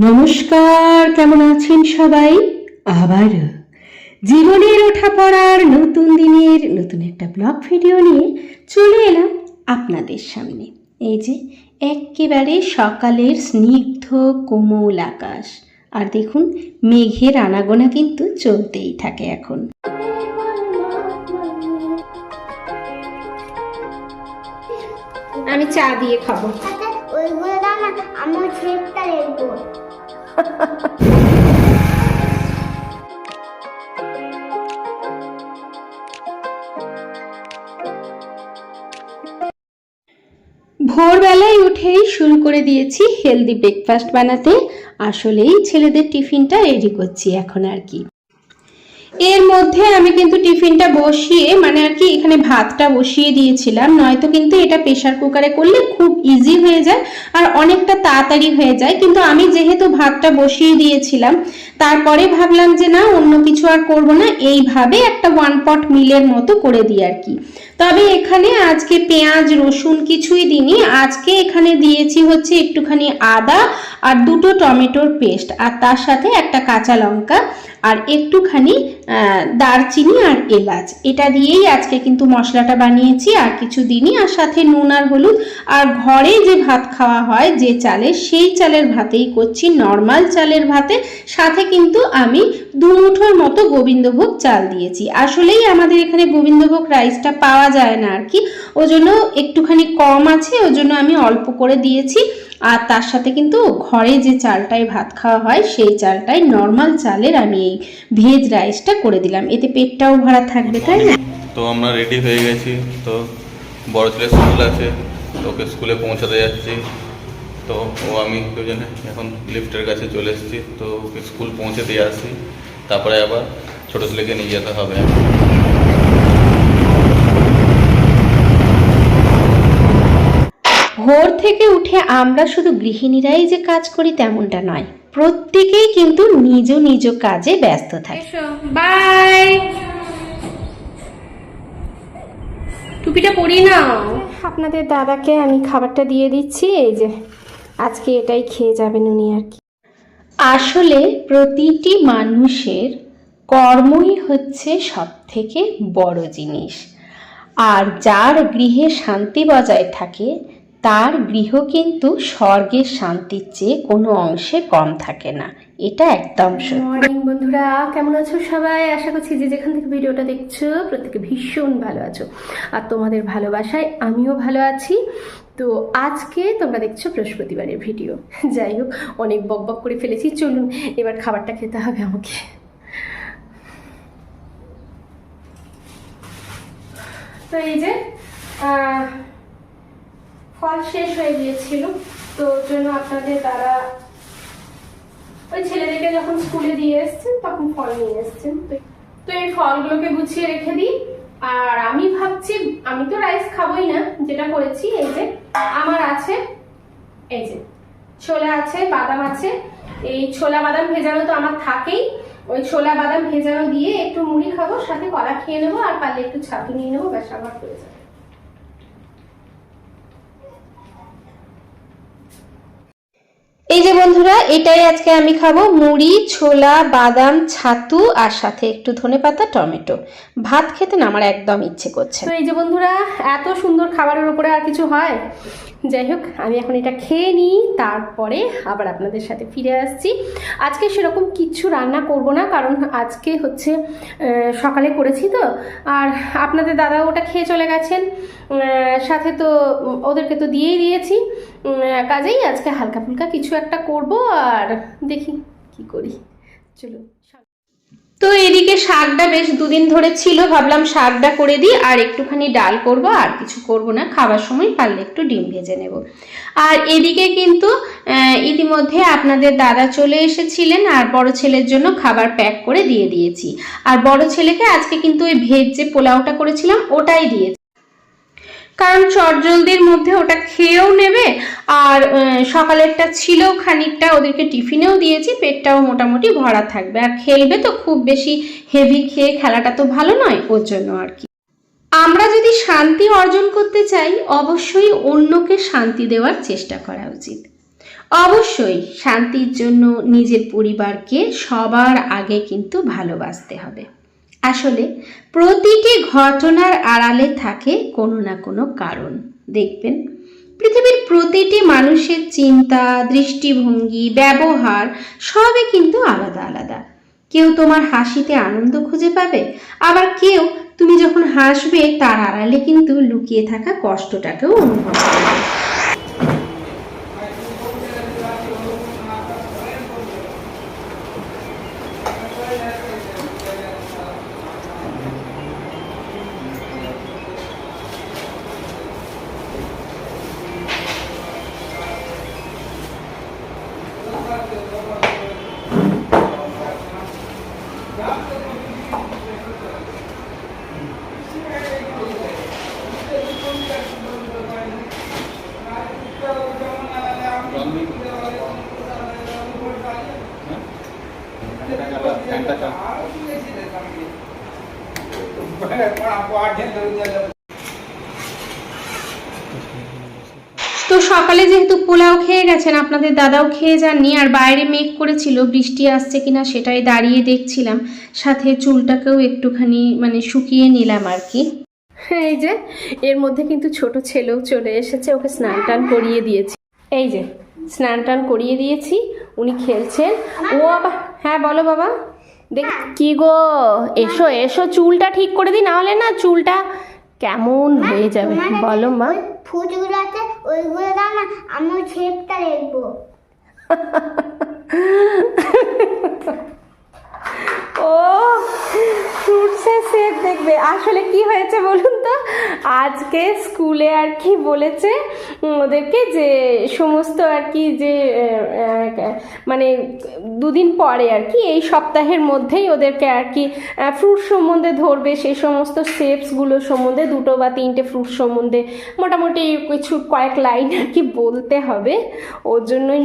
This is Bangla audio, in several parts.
নমস্কার, কেমন আছেন সবাই? আবার জীবনের ওঠা পড়ার নতুন দিনের নতুন একটা ব্লগ ভিডিও নিয়ে চলে এলাম আপনাদের সামনে। এই যে একেবারে সকালের স্নিগ্ধ কোমল আকাশ, আর দেখুন মেঘের আনাগোনা কিন্তু চলতেই থাকে এখন। আমি চা দিয়ে খাবো। ওইগুলো দাও না, আমার ছেলেটা লিখবো। ভোরবেলায় উঠেই শুরু করে দিয়েছি হেলদি ব্রেকফাস্ট বানাতে। আসলেই ছেলেদের টিফিনটা রেডি করছি এখন আর কি। এর মধ্যে আমি কিন্তু টিফিনটা বসিয়ে এখানে ভাতটা বসিয়ে দিয়েছিলাম, নয়তো কিন্তু এটা প্রেসার কুকারে করলে খুব ইজি হয়ে যায় আর অনেকটা তাড়াতাড়ি হয়ে যায়। কিন্তু আমি যেহেতু ভাতটা বসিয়ে দিয়েছিলাম, তারপরে ভাবলাম যে না, অন্য কিছু আর করব না, এইভাবে একটা ওয়ান পট মিলের মতো করে দিই আর কি। তবে এখানে আজকে পেঁয়াজ রসুন কিছুই দিইনি। আজকে এখানে দিয়েছি হচ্ছে একটুখানি আদা আর দুটো টমেটোর পেস্ট, আর তার সাথে একটা কাঁচা লঙ্কা আর একটুখানি দারচিনি আর এলাচ, এটা দিয়েই আজকে কিন্তু মশলাটা বানিয়েছি, আর কিছু দিনই। আর সাথে নুন আর হলুদ। আর ঘরে যে ভাত খাওয়া হয় যে চালের, সেই চালের ভাতেই করছি, নর্মাল চালের ভাতে। সাথে কিন্তু আমি 2 মুঠোর মতো গোবিন্দভোগ চাল দিয়েছি। আসলেই আমাদের এখানে গোবিন্দভোগ রাইসটা পাওয়া যায় না আর কি, ওজন্য একটুখানি কম আছে, ওজন্য আমি অল্প করে দিয়েছি। আর তার সাথে কিন্তু ঘরে যে চালটায় ভাত খাওয়া হয় সেই চালটাই, নর্মাল চালের আমি এই ভেজ রাইসটা করে দিলাম, এতে পেটটাও ভরা থাকবে, তাই না? তো আমরা রেডি হয়ে গেছি। তো বড় ছেলের স্কুল আছে, তো ওকে স্কুলে পৌঁছাতে যাচ্ছি। তো আমি দুজনে এখন লিফটের কাছে চলে এসেছি, তো ওকে স্কুল পৌঁছে দিয়ে আসি, তারপরে আবার ছোটো ছেলেকে নিয়ে যেতে হবে। ভোর থেকে উঠে আমরা শুধু গৃহিণীরাই যে কাজ করি তেমনটা নয়, প্রত্যেকেই কিন্তু নিজ নিজ কাজে ব্যস্ত থাকে। বাই, টুপিটা পরি নাও। আপনাদের দাদাকে আমি খাবারটা দিয়ে দিচ্ছি, এই যে আজকে এটাই খেয়ে যাবেন উনি আর কি। আসলে প্রতিটি মানুষের কর্মই হচ্ছে সবথেকে বড় জিনিস, আর যার গৃহে শান্তি বজায় থাকে তার গৃহ কিন্তু স্বর্গের শান্তির চেয়ে কোনো অংশে কম থাকে না, এটা একদম সত্যি। মর্নিং বন্ধুরা, কেমন আছো সবাই? আশা করছি যে যেখান থেকে ভিডিওটা দেখছো প্রত্যেকে ভীষণ ভালো আছো, আর তোমাদের ভালোবাসায় আমিও ভালো আছি। তো আজকে তোমরা দেখছো বৃহস্পতিবারের ভিডিও। যাই হোক, অনেক বক বক করে ফেলেছি, চলুন এবার খাবারটা খেতে হবে আমাকে। তো এই যে ফল শেষ হয়ে গিয়েছিল, তো জন্য আপনাদের তারা ওই ছেলেদেরকে যখন স্কুলে দিয়ে এসছেন তখন ফল নিয়ে এসছেন। তো এই ফলগুলোকে গুছিয়ে রেখে দিই। আর আমি ভাবছি, আমি তো রাইস খাবোই না, যেটা করেছি এই যে আমার আছে, এই যে ছোলা আছে, বাদাম আছে। এই ছোলা বাদাম ভেজানো তো আমার থাকেই, ওই ছোলা বাদাম ভেজানো দিয়ে একটু মুড়ি খাবো, সাথে কলা খেয়ে নেবো, আর পারলে একটু ছাতু নিয়ে নেবো, ব্যাস আমার হয়ে যাবে। এই যে বন্ধুরা, এটাই আজকে আমি খাবো, মুড়ি, ছোলা, বাদাম, ছাতু, আর সাথে একটু ধনেপাতা, টমেটো। ভাত খেতে না আমার একদম ইচ্ছে করছে। তো এই যে বন্ধুরা, এত সুন্দর খাবারের উপরে আর কিছু হয়? যাই হোক, আমি এখন এটা খেয়ে নিই, তারপরে আবার আপনাদের সাথে ফিরে আসছি। আজকে সেরকম কিছু রান্না করব না, কারণ আজকে হচ্ছে সকালে করেছি তো, আর আপনাদের দাদা ওটা খেয়ে চলে গেছেন, সাথে তো ওদেরকে তো দিয়েই দিয়েছি। কাজেই আজকে হালকা ফুলকা কিছু একটা করব, আর দেখি কি করি, চলো। তো এদিকে শাকটা বেশ 2 দিন ধরে ছিল, ভাবলাম শাকটা করে দিই, আর একটুখানি ডাল করব, আর কিছু করব না। খাবার সময় পারলে একটু ডিম ভেজে নেব। আর এদিকে কিন্তু ইতিমধ্যে আপনাদের দাদা চলে এসেছিলেন, আর বড় ছেলের জন্য খাবার প্যাক করে দিয়ে দিয়েছি। আর বড় ছেলেকে আজকে কিন্তু ওই ভেজ যে পোলাওটা করেছিলাম ওটাই দিয়েছি, কারণ চটজলদির মধ্যে ওটা খেয়েও নেবে, আর সকালেরটা ছিল খানিকটা, ওদেরকে টিফিনেও দিয়েছি, পেটটাও মোটামুটি ভরা থাকবে, আর খেলবে তো, খুব বেশি হেভি খেয়ে খেলাটা তো ভালো নয়, ওর জন্য আর কি। আমরা যদি শান্তি অর্জন করতে চাই, অবশ্যই অন্যকে শান্তি দেওয়ার চেষ্টা করা উচিত। অবশ্যই শান্তির জন্য নিজের পরিবারকে সবার আগে কিন্তু ভালোবাসতে হবে। আসলে প্রতিটি ঘটনার আড়ালে থাকে কোনো না কোনো কারণ। দেখবেন পৃথিবীর প্রতিটি মানুষের চিন্তা, দৃষ্টিভঙ্গি, ব্যবহার সবই কিন্তু আলাদা আলাদা। কেউ তোমার হাসিতে আনন্দ খুঁজে পাবে, আবার কেউ তুমি যখন হাসবে তার আড়ালে কিন্তু লুকিয়ে থাকা কষ্টটাকেও অনুভব করবে। তো সকালে যেহেতু পোলাও খেয়ে গেছেন, আপনাদের দাদাও খেয়ে যাননি, আর বাইরে মেঘ করেছিল, বৃষ্টি আসছে কিনা সেটাই দাঁড়িয়ে দেখছিলাম, সাথে চুলটাকেও একটুখানি মানে শুকিয়ে নিলাম আর কি। এই যে এর মধ্যে কিন্তু ছোট ছেলেও চলে এসেছে, ওকে স্নান টান করিয়ে দিয়েছি। এই যে স্নান টান করিয়ে দিয়েছি, উনি খেলছেন। ও আবার হ্যাঁ বলো বাবা। দেখ কি গো, এসো এসো, চুলটা ঠিক করে দিই, নাহলে না চুলটা কেমন হয়ে যাবে। বলো মা। ফুটগুলো আছে ওইগুলো দাও না, আমি শেপটা লিখবো। ও ফ্রুটসের শেপ দেখবে। আসলে কি হয়েছে বলুন তো, আজকে স্কুলে আর কি বলেছে ওদেরকে যে সমস্ত আর কি যে মানে দুদিন পরে আর কি এই সপ্তাহের মধ্যেই ওদেরকে আর কি ফ্রুট সম্বন্ধে ধরবে, সেই সমস্ত শেপসগুলো সম্বন্ধে, 2 বা 3টে ফ্রুট সম্বন্ধে মোটামুটি কিছু কয়েক লাইন আর কি বলতে হবে। ওর জন্যই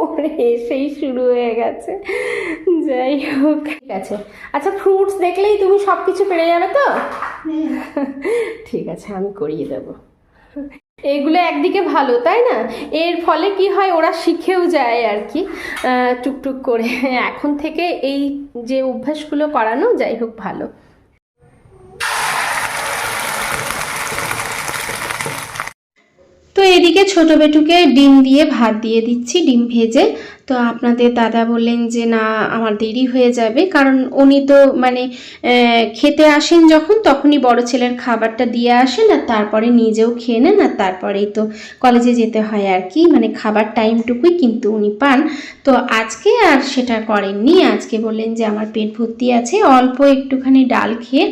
ওর এসেই শুরু হয়ে গেছে। যাই হোক, ঠিক আছে। আচ্ছা ফ্রুটস দেখলেই তুমি সব কিছু পেরে যাবে তো? ঠিক আছে, আমি করিয়ে দেব। এগুলো একদিকে ভালো তাই না, এর ফলে কি হয় ওরা শিখেও যায় আর কি টুকটুক করে। এখন থেকে এই যে অভ্যাসগুলো করানো, যাই হোক ভালো। তো এদিকে ছোট বেটুকে ডিম দিয়ে ভাত দিয়ে দিচ্ছি, ডিম ভেজে। তো আপনাদের দাদা বললেন যে না আমার দেরি হয়ে যাবে, কারণ উনি তো মানে খেতে আসেন যখন তখনই বড় ছেলের খাবারটা দিয়ে আসেন, আর তারপরে নিজেও খেয়ে নেন, আর তারপরেই তো কলেজে যেতে হয় আর কি, মানে খাবার টাইমটুকুই কিন্তু উনি পান। তো আজকে আর সেটা করেননি, আজকে বললেন যে আমার পেট ভর্তি আছে, অল্প একটুখানি ডাল খেয়ে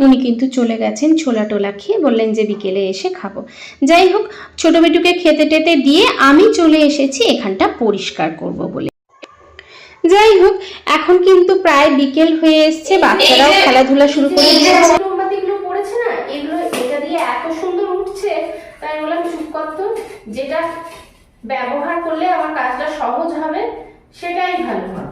উনি কিন্তু চলে গেছেন, ছোলা টোলা খেয়ে, বললেন যে বিকেলে এসে খাবো। যাই হোক, ছোট বেটুকে খেতে টেতে দিয়ে আমি চলে এসেছি এখানটা পরিষ্কার করব বলে। যাই হোক, এখন কিন্তু প্রায় বিকেল হয়ে এসছে, বাচ্চারাও খেলাধুলা শুরু করে দিয়েছে। মোমবাতিগুলো পড়েছে না, এগুলো এটা দিয়ে এত সুন্দর উঠছে, তাই বললাম চুপ করতো, যেটা ব্যবহার করলে আমার কাজটা সহজ হবে সেটাই ভালো হয়।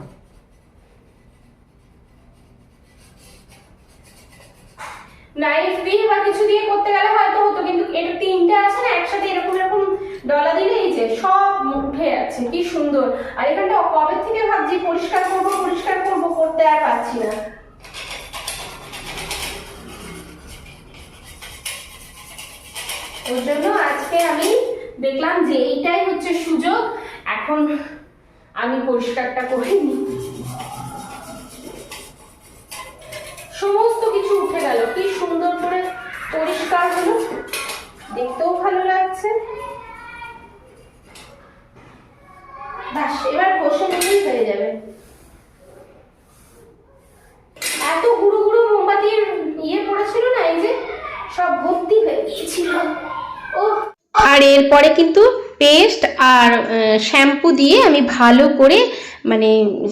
নাইফ দিয়ে বা কিছু দিয়ে করতে গেলে হয়তো হতো, কিন্তু এটা 3টে আছে না একসাথে, এরকম এরকম ডলা দিলে এই যে সব উঠে যাচ্ছে, কি সুন্দর। আর এখানটা কবে থেকে ভাবছি পরিষ্কার করব করতে আর পারছি না। ওর জন্য আজকে আমি দেখলাম যে এইটাই হচ্ছে সুযোগ, এখন আমি পরিষ্কারটা করে নিই। সমস্ত কিছু উঠে গেল, কি সুন্দর করে পরিষ্কার হলো, দেখতেও ভালো লাগছে। বাস এবার বসে নিলেই হয়ে যাবে। এত গুঁড়ো গুঁড়ো মোমবাতির পড়েছিল না, এই যে সব ভর্তি হয়ে গিয়েছিল। ও আর এরপরে কিন্তু পেস্ট আর শ্যাম্পু দিয়ে আমি ভালো করে মানে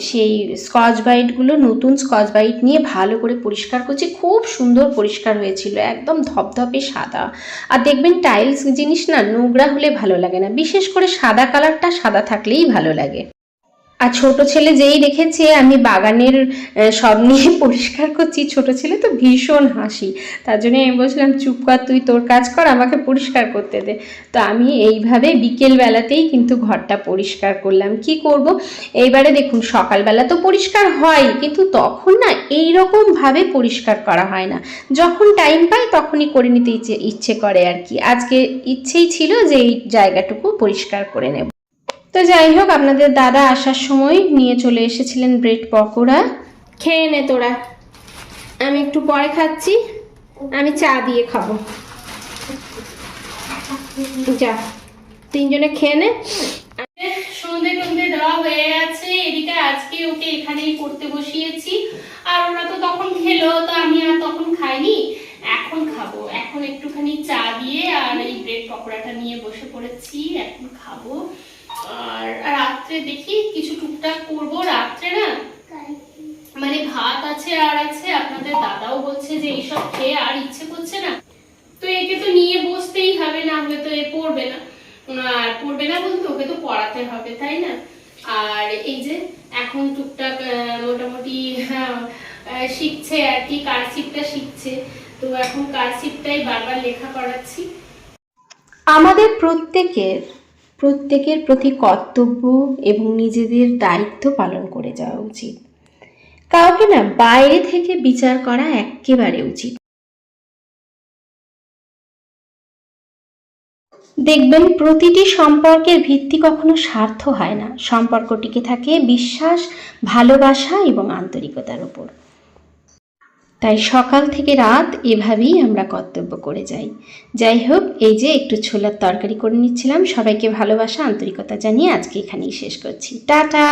সেই স্কচ ব্রাইটগুলো, নতুন স্কচ ব্রাইট নিয়ে ভালো করে পরিষ্কার করছি। খুব সুন্দর পরিষ্কার হয়েছিল, একদম ধপধপে সাদা। আর দেখবেন টাইলস জিনিস না নোংরা হলে ভালো লাগে না, বিশেষ করে সাদা কালারটা সাদা থাকলেই ভালো লাগে। আর ছোট ছেলে যেই দেখেছে আমি বাগানের সব নিয়ে পরিষ্কার করছি, ছোট ছেলে তো ভীষণ হাসি। তার জন্য আমি বলছিলাম চুপ কর, তুই তোর কাজ কর, আমাকে পরিষ্কার করতে দে। তো আমি এইভাবে বিকেলবেলাতেই কিন্তু ঘরটা পরিষ্কার করলাম। কি করব, এইবারে দেখুন সকালবেলা তো পরিষ্কার হয়, কিন্তু তখন না এইরকমভাবে পরিষ্কার করা হয় না। যখন টাইম পাই তখনই করে নিতে ইচ্ছে করে আর কি। আজকে ইচ্ছেই ছিল যে এই জায়গাটুকু পরিষ্কার করে নেব। তো যাই হোক, আপনাদের দাদা আসার সময় নিয়ে চলে এসেছিলেন ব্রেড পকোড়া। খেয়ে নে তোরা, আমি একটু পরে খাচ্ছি, আমি চা দিয়ে খাবো। যা, তিনজনে খেয়ে নে। সন্ধে টন্ধে দেওয়া হয়ে গেছে, এদিকে আজকে ওকে এখানেই পড়তে বসিয়েছি। আর ওরা তো তখন খেলো, তো আমি আর তখন খাইনি, এখন খাবো। এখন একটুখানি চা দিয়ে আর এই ব্রেড পকোড়াটা নিয়ে বসে পড়েছি, এখন খাবো। আর রাত্রে দেখি কিছু টুকটাক করবো। রাত্রে না মানে ভাত আছে আর আছে, আপনাদের দাদাও বলছে যে এইসব খেয়ে আর ইচ্ছে করছে না, তো একে তো নিয়ে বসতেই হবে, না হলে তো এ পড়বে না। আর পড়বে না বলতে ওকে তো পড়াতে হবে, তাই না? আর এই যে এখন টুকটাক মোটামুটি শিখছে আর কি, কারসিপটা শিখছে, তো এখন কারসিপটাই বারবার লেখা করাচ্ছি। আমাদের প্রত্যেকের প্রতি কর্তব্য এবং নিজেদের দায়িত্ব পালন করে যাওয়া উচিত। কাউকে না বাইরে থেকে বিচার করা একেবারে উচিত। দেখবেন প্রতিটি সম্পর্কের ভিত্তি কখনো স্বার্থ হয় না, সম্পর্ক টিকে থাকে বিশ্বাস, ভালোবাসা এবং আন্তরিকতার উপর। তাই সকাল থেকে রাত এভাবেই আমরা কর্তব্য করে যাই। যাই হোক, এই যে একটু ছোলার তরকারি করে নিচ্ছিলাম। সবাইকে ভালোবাসা আন্তরিকতা জানিয়ে আজকে এখানেই শেষ করছি। টাটা।